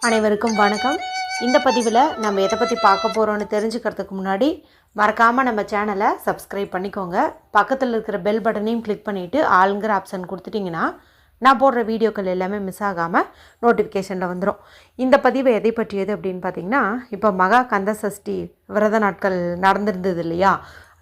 அனைவருக்கும் வணக்கம். இந்த பதிவில் நம்ம எதை பற்றி பார்க்க போகிறோன்னு தெரிஞ்சுக்கிறதுக்கு முன்னாடி மறக்காமல் நம்ம சேனலை சப்ஸ்கிரைப் பண்ணிக்கோங்க. பக்கத்தில் இருக்கிற பெல் பட்டனையும் கிளிக் பண்ணிவிட்டு ஆளுங்கிற ஆப்ஷன் கொடுத்துட்டிங்கன்னா நான் போடுற வீடியோக்கள் எல்லாமே மிஸ் ஆகாமல் நோட்டிஃபிகேஷனில் வந்துடும். இந்த பதிவு எதை பற்றியது அப்படின்னு பார்த்திங்கன்னா, இப்போ மகா கந்த சஷ்டி விரத நாட்கள் நடந்திருந்தது இல்லையா?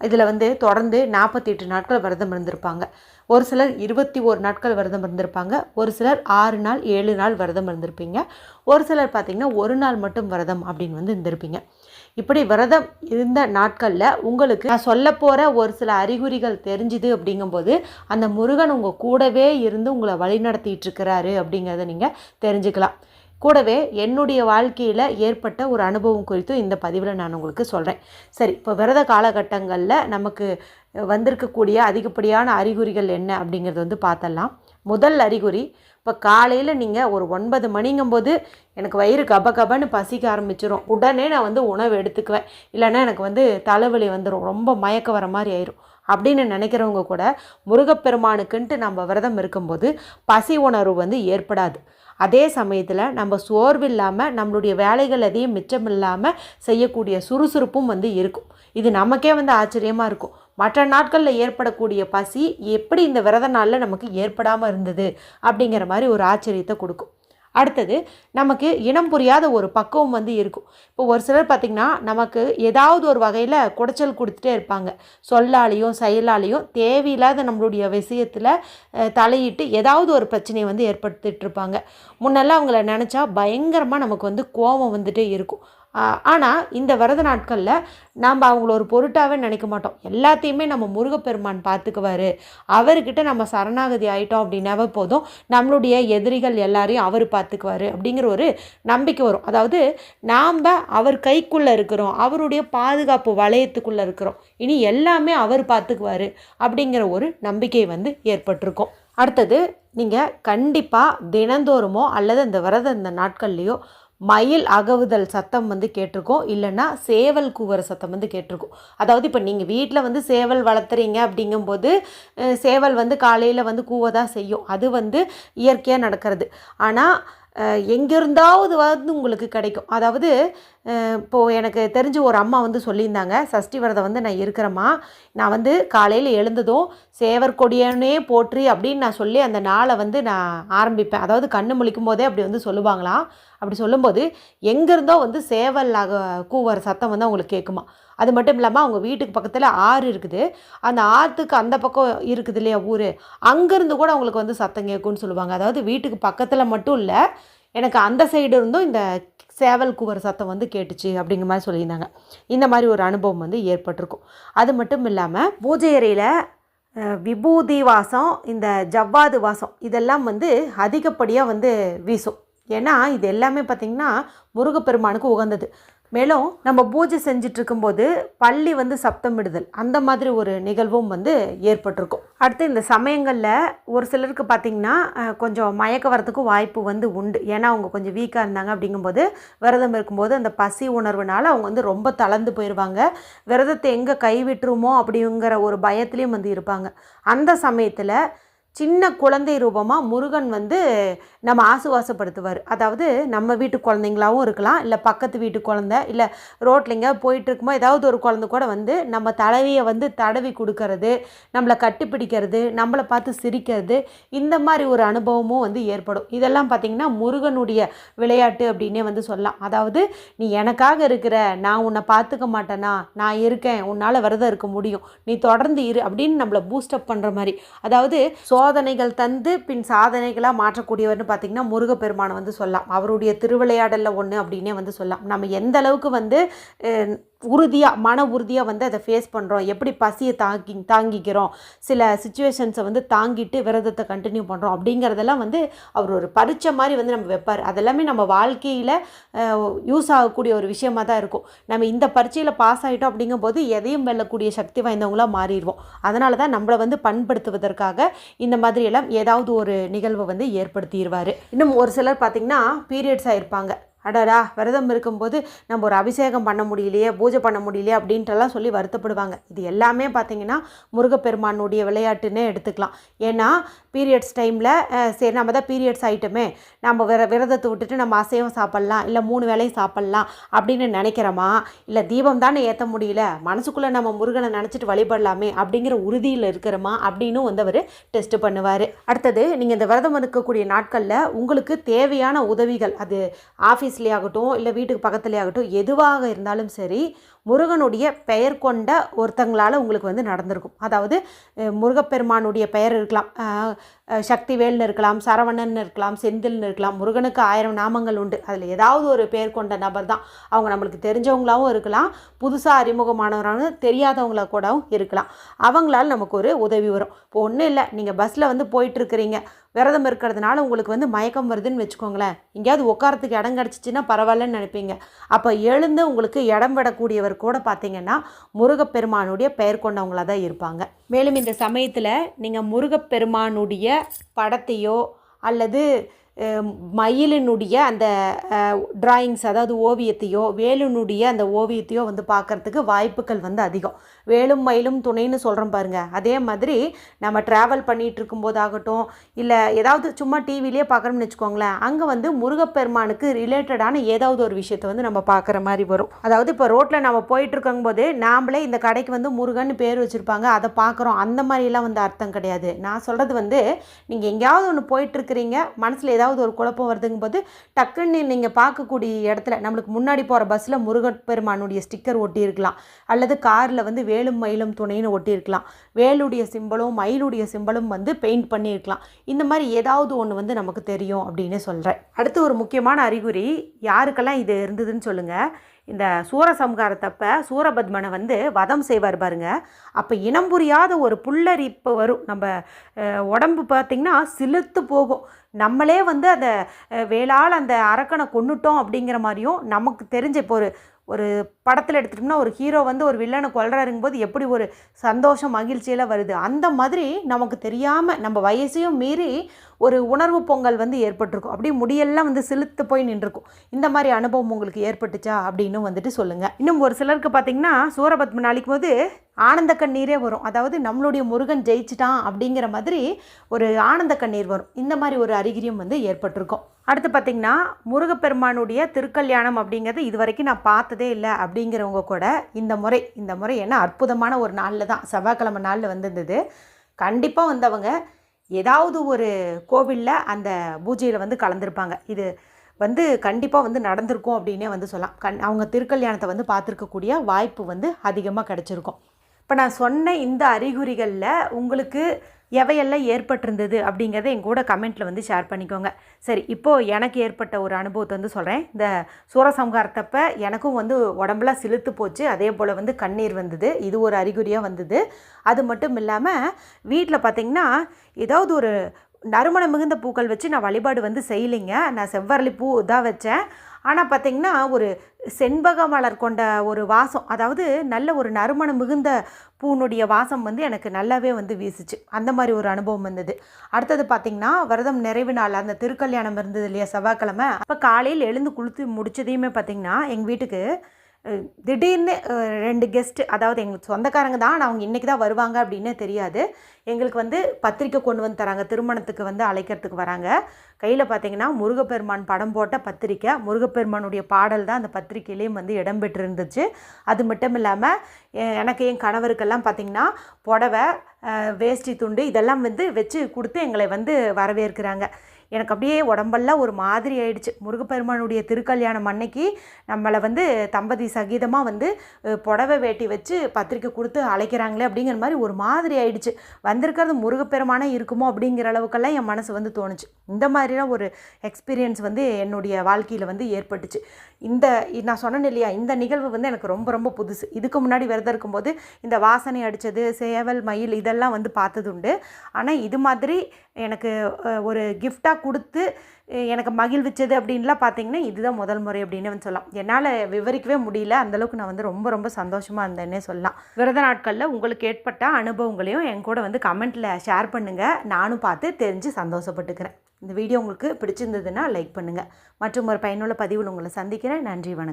இதில் தொடர்ந்து 48 நாட்கள் விரதம் இருந்திருப்பாங்க. ஒரு சிலர் 21 நாட்கள் விரதம் இருந்திருப்பாங்க. ஒரு சிலர் 6 நாள் 7 நாள் விரதம் இருந்திருப்பீங்க. ஒரு சிலர் பார்த்திங்கன்னா ஒரு நாள் மட்டும் விரதம் அப்படின்னு இருந்திருப்பீங்க. இப்படி விரதம் இருந்த நாட்களில் உங்களுக்கு நான் சொல்ல போகிற ஒரு சில அறிகுறிகள் தெரிஞ்சுது அப்படிங்கும்போது அந்த முருகன் உங்கள் கூடவே இருந்து உங்களை வழிநடத்திட்டு இருக்கிறாரு அப்படிங்கிறத நீங்கள் தெரிஞ்சுக்கலாம். கூடவே என்னுடைய வாழ்க்கையில் ஏற்பட்ட ஒரு அனுபவம் குறித்தும் இந்த பதிவில் நான் உங்களுக்கு சொல்கிறேன். சரி, இப்போ விரத காலகட்டங்களில் நமக்கு வந்திருக்கக்கூடிய அதிகப்படியான அறிகுறிகள் என்ன அப்படிங்கிறது பார்த்தரலாம். முதல் அறிகுறி, இப்போ காலையில் நீங்கள் ஒரு 9 மணிங்கும்போது எனக்கு வயிறு கபன்னு பசிக்க ஆரம்பிச்சிடும். உடனே நான் உணவு எடுத்துக்குவேன். இல்லைன்னா எனக்கு தலைவலி வந்துடும், ரொம்ப மயக்க வர மாதிரி ஆயிரும் அப்படின்னு நினைக்கிறவங்க கூட முருகப்பெருமானுக்குன்ட்டு நம்ம விரதம் இருக்கும்போது பசி உணர்வு ஏற்படாது. அதே சமயத்தில் நம்ம சோர்வு இல்லாமல் நம்மளுடைய வேலைகள் எதையும் மிச்சம் இல்லாமல் செய்யக்கூடிய சுறுசுறுப்பும் இருக்கும். இது நமக்கே ஆச்சரியமாக இருக்கும். மற்ற நாட்களில் ஏற்படக்கூடிய பசி எப்படி இந்த விரத நாளில் நமக்கு ஏற்படாமல் இருந்தது அப்படிங்கிற மாதிரி ஒரு ஆச்சரியத்தை கொடுக்கும். அடுத்தது, நமக்கு இனம் புரியாத ஒரு பக்குவம் இருக்கும். இப்போ ஒரு சிலர் பார்த்திங்கன்னா நமக்கு ஏதாவது ஒரு வகையில் குடைச்சல் கொடுத்துட்டே இருப்பாங்க. சொல்லாலேயும் செயலாலேயும் தேவையில்லாத நம்மளுடைய விஷயத்தில் தலையிட்டு ஏதாவது ஒரு பிரச்சனையை ஏற்படுத்திட்டு இருப்பாங்க. முன்னெல்லாம் அவங்கள நினச்சா பயங்கரமாக நமக்கு கோபம் வந்துட்டே இருக்கும். ஆனால் இந்த விரத நாட்களில் நாம் அவங்கள ஒரு பொருட்டாகவே நினைக்க மாட்டோம். எல்லாத்தையுமே நம்ம முருகப்பெருமான் பார்த்துக்குவார். அவர்கிட்ட நம்ம சரணாகதி ஆகிட்டோம் அப்படின்னாவே போதும், நம்மளுடைய எதிரிகள் எல்லாரையும் அவர் பார்த்துக்குவார் அப்படிங்கிற ஒரு நம்பிக்கை வரும். அதாவது நாம் அவர் கைக்குள்ளே இருக்கிறோம், அவருடைய பாதுகாப்பு வளையத்துக்குள்ளே இருக்கிறோம், இனி எல்லாமே அவர் பார்த்துக்குவார் அப்படிங்கிற ஒரு நம்பிக்கை ஏற்பட்டிருக்கும். அடுத்தது, நீங்கள் கண்டிப்பாக தினந்தோறுமோ அல்லது இந்த விரத இந்த நாட்கள்லேயோ மயில் அகவுதல் சத்தம் கேட்டிருக்கோம். இல்லைன்னா சேவல் கூவுற சத்தம் கேட்டிருக்கோம். அதாவது இப்போ நீங்கள் வீட்டில் சேவல் வளர்த்துறீங்க அப்படிங்கும்போது சேவல் காலையில் கூவதான் செய்யும். அது இயற்கையாக நடக்கிறது. ஆனால் எங்கிருந்தாவது உங்களுக்கு கிடைக்கும். அதாவது இப்போது எனக்கு தெரிஞ்ச ஒரு அம்மா சொல்லியிருந்தாங்க, சஷ்டி விரதம் நான் இருக்கிறேம்மா, நான் காலையில் எழுந்ததும் சேவர் கொடியனே போற்றி அப்படின்னு நான் சொல்லி அந்த நாளை நான் ஆரம்பிப்பேன். அதாவது கண்ணு முழிக்கும் போதே அப்படி சொல்லுவாங்களாம். அப்படி சொல்லும்போது எங்கேருந்தோ சேவல் கூவர சத்தம் அவங்களுக்கு கேட்குமா. அது மட்டும் இல்லாமல் அவங்க வீட்டுக்கு பக்கத்தில் ஆறு இருக்குது. அந்த ஆற்றுக்கு அந்த பக்கம் இருக்குது இல்லையா ஊர், அங்கேருந்து கூட அவங்களுக்கு சத்தம் கேட்கும்னு சொல்லுவாங்க. அதாவது வீட்டுக்கு பக்கத்தில் மட்டும் இல்லை, எனக்கு அந்த சைடு இருந்தும் இந்த சேவல் கூவர சத்தம் கேட்டுச்சு அப்படிங்கிற மாதிரி சொல்லியிருந்தாங்க. இந்த மாதிரி ஒரு அனுபவம் ஏற்பட்டிருக்கும். அது மட்டும் இல்லாமல் பூஜை அறையில் விபூதி வாசம், இந்த ஜவ்வாது வாசம் இதெல்லாம் அதிகப்படியாக வீசும். ஏன்னா இது எல்லாமே பார்த்திங்கன்னா முருகப்பெருமானுக்கு உகந்தது. மேலும் நம்ம பூஜை செஞ்சிட்ருக்கும்போது பள்ளி சப்தமிடுதல் அந்த மாதிரி ஒரு நிகழ்வும் ஏற்பட்டிருக்கும். அடுத்து இந்த சமயங்களில் ஒரு சிலருக்கு பார்த்திங்கன்னா கொஞ்சம் மயக்க வரத்துக்கும் வாய்ப்பு உண்டு. ஏன்னா அவங்க கொஞ்சம் வீக்காக இருந்தாங்க அப்படிங்கும்போது விரதம் இருக்கும்போது அந்த பசி உணர்வுனால அவங்க ரொம்ப தளர்ந்து போயிடுவாங்க. விரதத்தை எங்கே கைவிட்டுருமோ அப்படிங்கிற ஒரு பயத்துலேயும் இருப்பாங்க. அந்த சமயத்தில் சின்ன குழந்தை ரூபமாக முருகன் நம்ம ஆசுவாசப்படுத்துவார். அதாவது நம்ம வீட்டு குழந்தைங்களாகவும் இருக்கலாம், இல்லை பக்கத்து வீட்டு குழந்தை, இல்லை ரோட்டில் எங்கேயாவது போயிட்டுருக்குமோ ஏதாவது ஒரு குழந்தை கூட நம்ம தலைவியை தடவி கொடுக்கறது, நம்மளை கட்டிப்பிடிக்கிறது, நம்மளை பார்த்து சிரிக்கிறது, இந்த மாதிரி ஒரு அனுபவமும் ஏற்படும். இதெல்லாம் பார்த்திங்கன்னா முருகனுடைய விளையாட்டு அப்படின்னே சொல்லலாம். அதாவது நீ எனக்காக இருக்கிற, நான் உன்னை பார்த்துக்க மாட்டேனா, நான் இருக்கேன், உன்னால் விரதம் இருக்க முடியும், நீ தொடர்ந்து இரு அப்படின்னு நம்மளை பூஸ்டப் பண்ணுற மாதிரி. அதாவது சோதனைகள் தந்து பின் சாதனைகளாக மாற்றக்கூடியவர்னு பார்த்திங்கன்னா முருகப்பெருமானை சொல்லலாம். அவருடைய திருவிளையாடலில் ஒன்று அப்படின்னே சொல்லலாம். நம்ம எந்த அளவுக்கு உறுதியாக மன உறுதியாக அதை ஃபேஸ் பண்ணுறோம், எப்படி பசியை தாங்கிக்கிறோம், சில சுச்சுவேஷன்ஸை தாங்கிட்டு விரதத்தை கண்டினியூ பண்ணுறோம் அப்படிங்கிறதெல்லாம் அவர் ஒரு பரீட்சை மாதிரி நம்ம வைப்பார். அதெல்லாமே நம்ம வாழ்க்கையில் யூஸ் ஆகக்கூடிய ஒரு விஷயமாக தான் இருக்கும். நம்ம இந்த பரீட்சையில் பாஸ் ஆகிட்டோம் அப்படிங்கும்போது எதையும் வெல்லக்கூடிய சக்தி வாய்ந்தவங்களாக மாறிடுவோம். அதனால தான் நம்மளை பண்படுத்துவதற்காக இந்த மாதிரியெல்லாம் ஏதாவது ஒரு நிகழ்வை ஏற்படுத்திடுவார். இன்னும் ஒரு சிலர் பார்த்திங்கன்னா பீரியட்ஸ் ஆகிருப்பாங்க. அடடா விரதம் இருக்கும்போது நம்ம ஒரு அபிஷேகம் பண்ண முடியலையே, பூஜை பண்ண முடியலையே அப்படின்ட்டுலாம் சொல்லி வருத்தப்படுவாங்க. இது எல்லாமே பார்த்திங்கன்னா முருகப்பெருமானுடைய விளையாட்டுன்னே எடுத்துக்கலாம். ஏன்னா பீரியட்ஸ் டைமில் சரி நம்ம தான் பீரியட்ஸ் ஆகிட்டோமே, நம்ம விரதத்தை விட்டுட்டு நம்ம அசைவம் சாப்பிட்லாம், இல்லை 3 வேளையும் சாப்பிட்லாம் அப்படின்னு நினைக்கிறோமா, இல்லை தீபம் தானே ஏற்ற முடியல, மனசுக்குள்ளே நம்ம முருகனை நினச்சிட்டு வழிபடலாமே அப்படிங்கிற உறுதியில் இருக்கிறோமா அப்படின்னு வந்து அவர் டெஸ்ட் பண்ணுவார். அடுத்தது, நீங்கள் இந்த விரதம் இருக்கக்கூடிய நாட்களில் உங்களுக்கு தேவையான உதவிகள், அது ஆஃபீஸ்லேயே ஆகட்டும் இல்லை வீட்டுக்கு பக்கத்துலேயே ஆகட்டும், எதுவாக இருந்தாலும் சரி, முருகனுடைய பெயர் கொண்ட ஒருத்தங்களால் உங்களுக்கு வந்து நடந்திருக்கும். அதாவது முருகப்பெருமானுடைய பெயர் இருக்கலாம், சக்திவேல்னு இருக்கலாம், சரவணன் இருக்கலாம், செந்தில்னு இருக்கலாம். முருகனுக்கு 1000 நாமங்கள் உண்டு. அதில் ஏதாவது ஒரு பெயர் கொண்ட நபர் தான். அவங்க நம்மளுக்கு தெரிஞ்சவங்களாகவும் இருக்கலாம், புதுசாக அறிமுகமானவராக தெரியாதவங்கள கூடவும் இருக்கலாம். அவங்களால் நமக்கு ஒரு உதவி வரும். இப்போ ஒன்றும் இல்லை, நீங்கள் பஸ்ஸில் வந்து போயிட்டுருக்கிறீங்க, விரதம் இருக்கிறதுனால உங்களுக்கு வந்து மயக்கம் வருதுன்னு வச்சுக்கோங்களேன். எங்கேயாவது உட்காரத்துக்கு இடம் கிடச்சிச்சின்னா பரவாயில்லன்னு நினைப்பீங்க. அப்போ எழுந்து உங்களுக்கு இடம் விடக்கூடியவர் கூட பார்த்திங்கன்னா முருகப்பெருமானுடைய பெயர் கொண்டவங்களாக தான் இருப்பாங்க. மேலும் இந்த சமயத்தில் நீங்கள் முருகப்பெருமானுடைய படத்தையோ அல்லது மயிலினுடைய அந்த டிராயிங்ஸ், அதாவது ஓவியத்தையோ, வேலுனுடைய அந்த ஓவியத்தையோ வந்து பார்க்குறதுக்கு வாய்ப்புகள் வந்து அதிகம். வேலும் மயிலும் துணைன்னு சொல்கிறோம் பாருங்கள். அதே மாதிரி நம்ம ட்ராவல் பண்ணிகிட்டு இருக்கும்போதாகட்டும், இல்லை ஏதாவது சும்மா டிவிலே பார்க்குறோம்னு வச்சுக்கோங்களேன், அங்கே வந்து முருகப்பெருமானுக்கு ரிலேட்டடான ஏதாவது ஒரு விஷயத்தை வந்து நம்ம பார்க்குற மாதிரி வரும். அதாவது இப்போ ரோட்டில் நம்ம போயிட்டுருக்கும்போது நாம்ளே இந்த கடைக்கு வந்து முருகன் பேர் வச்சுருப்பாங்க, அதை பார்க்குறோம். அந்த மாதிரிலாம் வந்து அர்த்தம் கிடையாது. நான் சொல்கிறது வந்து, நீங்கள் எங்கேயாவது ஒன்று போயிட்டுருக்கிறீங்க, மனசில் ஏதாவது ஒரு குழப்பம் வருதுங்கும்போது டக்குன்னு நீங்கள் பார்க்கக்கூடிய இடத்துல நம்மளுக்கு முன்னாடி போகிற பஸ்ஸில் முருகப்பெருமானுடைய ஸ்டிக்கர் ஒட்டியிருக்கலாம், அல்லது காரில் வந்து வேலும் மயிலும் துணைன்னு ஒட்டியிருக்கலாம், வேலுடைய சிம்பலும் மயிலுடைய சிம்பலும் வந்து பெயிண்ட் பண்ணியிருக்கலாம். இந்த மாதிரி ஏதாவது ஒன்று வந்து நமக்கு தெரியும் அப்படின்னு சொல்கிறேன். அடுத்து ஒரு முக்கியமான அறிகுறி, யாருக்கெல்லாம் இது இருந்ததுன்னு சொல்லுங்கள். இந்த சூரசம்ஹாரத்தப்ப சூரபத்மனை வந்து வதம் செய்வார் பாருங்க. அப்போ இனம் புரியாத ஒரு புல்லரிப்பு வரும். நம்ம உடம்பு பார்த்திங்கன்னா சிலுத்து போகும். நம்மளே வந்து அந்த வேளால் அந்த அரக்கனை கொன்னுட்டோம் அப்படிங்கிற மாதிரியும், நமக்கு தெரிஞ்ச இப்போ ஒரு படத்தில் எடுத்துட்டோம்னா ஒரு ஹீரோ வந்து ஒரு வில்லனை கொல்றாருங்கும்போது எப்படி ஒரு சந்தோஷம் மகிழ்ச்சியெல்லாம் வருது, அந்த மாதிரி நமக்கு தெரியாமல் நம்ம வயசையும் மீறி ஒரு உணர்வு பொங்கல் வந்து ஏற்பட்டிருக்கும். அப்படியே முடியெல்லாம் வந்து சிலுத்து போய் நின்றுருக்கும். இந்த மாதிரி அனுபவம் உங்களுக்கு ஏற்பட்டுச்சா அப்படின்னு வந்துட்டு சொல்லுங்கள். இன்னும் ஒரு சிலருக்கு பார்த்திங்கன்னா சூரபத்மன் அழிக்கும் போது ஆனந்த கண்ணீரே வரும். அதாவது நம்மளுடைய முருகன் ஜெயிச்சிட்டான் அப்படிங்கிற மாதிரி ஒரு ஆனந்த கண்ணீர் வரும். இந்த மாதிரி ஒரு அறிகுறியும் வந்து ஏற்பட்டிருக்கும். அடுத்து பார்த்திங்கன்னா முருகப்பெருமானுடைய திருக்கல்யாணம் அப்படிங்கிறது இது வரைக்கும் நான் பார்த்ததே இல்லை அப்படிங்கிறவங்க கூட இந்த முறை என்ன அற்புதமான ஒரு நாளில் தான், செவ்வாய்க்கிழமை நாளில் வந்திருந்தது. கண்டிப்பாக வந்தவங்க ஏதாவது ஒரு கோவிலில் அந்த பூஜையில் வந்து கலந்துருப்பாங்க. இது வந்து கண்டிப்பாக வந்து நடந்திருக்கும் அப்படின்னே வந்து சொல்லலாம். அவங்க திருக்கல்யாணத்தை வந்து பார்த்துருக்கக்கூடிய வாய்ப்பு வந்து அதிகமாக கிடச்சிருக்கும். இப்போ நான் சொன்ன இந்த அறிகுறிகளில் உங்களுக்கு எவையெல்லாம் ஏற்பட்டிருந்தது அப்படிங்கிறத என் கூட கமெண்ட்டில் வந்து ஷேர் பண்ணிக்கோங்க. சரி, இப்போது எனக்கு ஏற்பட்ட ஒரு அனுபவத்தை வந்து சொல்கிறேன். இந்த சூரசம்ஹாரத்தப்ப எனக்கும் வந்து உடம்புலாம் சிலுத்து போச்சு, அதே போல் வந்து கண்ணீர் வந்தது. இது ஒரு அறிகுறியாக வந்தது. அது மட்டும் இல்லாமல் வீட்டில் பார்த்திங்கன்னா ஏதாவது ஒரு நறுமணம் மிகுந்த பூக்கள் வச்சு நான் வழிபாடு வந்து செய்யலைங்க. நான் செவ்வரளி பூ தான் வச்சேன். ஆனால் பார்த்திங்கன்னா ஒரு செண்பக மலர் கொண்ட ஒரு வாசம், அதாவது நல்ல ஒரு நறுமணம் மிகுந்த பூனுடைய வாசம் வந்து எனக்கு நல்லாவே வந்து வீசிச்சு. அந்த மாதிரி ஒரு அனுபவம் வந்தது. அடுத்தது பார்த்திங்கன்னா விரதம் நிறைவு நாள், அந்த திருக்கல்யாணம் இருந்தது இல்லையா செவ்வாய்க்கிழமை. அப்போ காலையில் எழுந்து குளித்து முடிச்சதையுமே பார்த்திங்கன்னா எங்கள் வீட்டுக்கு திடீர்னு 2 கெஸ்ட்டு, அதாவது எங்களுக்கு சொந்தக்காரங்க தான், ஆனால் அவங்க இன்றைக்கி தான் வருவாங்க அப்படின்னே தெரியாது. எங்களுக்கு வந்து பத்திரிக்கை கொண்டு வந்து தராங்க, திருமணத்துக்கு வந்து அழைக்கிறதுக்கு வராங்க. கையில் பார்த்திங்கன்னா முருகப்பெருமான் படம் போட்ட பத்திரிக்கை, முருகப்பெருமானுடைய பாடல் தான் அந்த பத்திரிக்கையிலையும் வந்து இடம்பெற்றிருந்துச்சு. அது மட்டும் இல்லாமல் எனக்கு என் கணவருக்கெல்லாம் பார்த்திங்கன்னா புடவை, வேஷ்டி துண்டு இதெல்லாம் வந்து வச்சு கொடுத்து எங்களை வந்து வரவேற்கிறாங்க. எனக்கு அப்படியே உடம்பெல்லாம் ஒரு மாதிரி ஆயிடுச்சு. முருகப்பெருமானுடைய திருக்கல்யாணம் அன்னைக்கு நம்மளை வந்து தம்பதி சகிதமாக வந்து புடவை வேட்டி வச்சு பத்திரிக்கை கொடுத்து அழைக்கிறாங்களே அப்படிங்கிற மாதிரி ஒரு மாதிரி ஆயிடுச்சு. வந்திருக்கிறது முருகப்பெருமானே இருக்குமோ அப்படிங்கிற அளவுக்கெல்லாம் என் மனசு வந்து தோணுச்சு. இந்த மாதிரிலாம் ஒரு எக்ஸ்பீரியன்ஸ் வந்து என்னுடைய வாழ்க்கையில் வந்து ஏற்பட்டுச்சு. நான் சொன்னேன் இல்லையா, இந்த நிகழ்வு வந்து எனக்கு ரொம்ப ரொம்ப புதுசு. இதுக்கு முன்னாடி விரதம் இருக்கும்போது இந்த வாசனை அடித்தது, சேவல், மயில் இதெல்லாம் வந்து பார்த்தது உண்டு. ஆனால் இது மாதிரி எனக்கு ஒரு கிஃப்டாக கொடுத்து எனக்கு மகிழ்விச்சது அப்படின்லாம் பார்த்திங்கன்னா இதுதான் முதல் முறை அப்படின்னு வந்து சொல்லலாம். என்னால் விவரிக்கவே முடியல, அந்தளவுக்கு நான் வந்து ரொம்ப ரொம்ப சந்தோஷமாக இருந்தேன்னே சொல்லலாம். விரத நாட்களில் உங்களுக்கு ஏற்பட்ட அனுபவங்களையும் என் கூட வந்து கமெண்ட்டில் ஷேர் பண்ணுங்கள். நானும் பார்த்து தெரிஞ்சு சந்தோஷப்பட்டுக்கிறேன். இந்த வீடியோ உங்களுக்கு பிடிச்சிருந்ததுன்னா லைக் பண்ணுங்கள். மற்றும் ஒரு பயனுள்ள பதிவில் உங்களை சந்திக்கிறேன். நன்றி, வணக்கம்.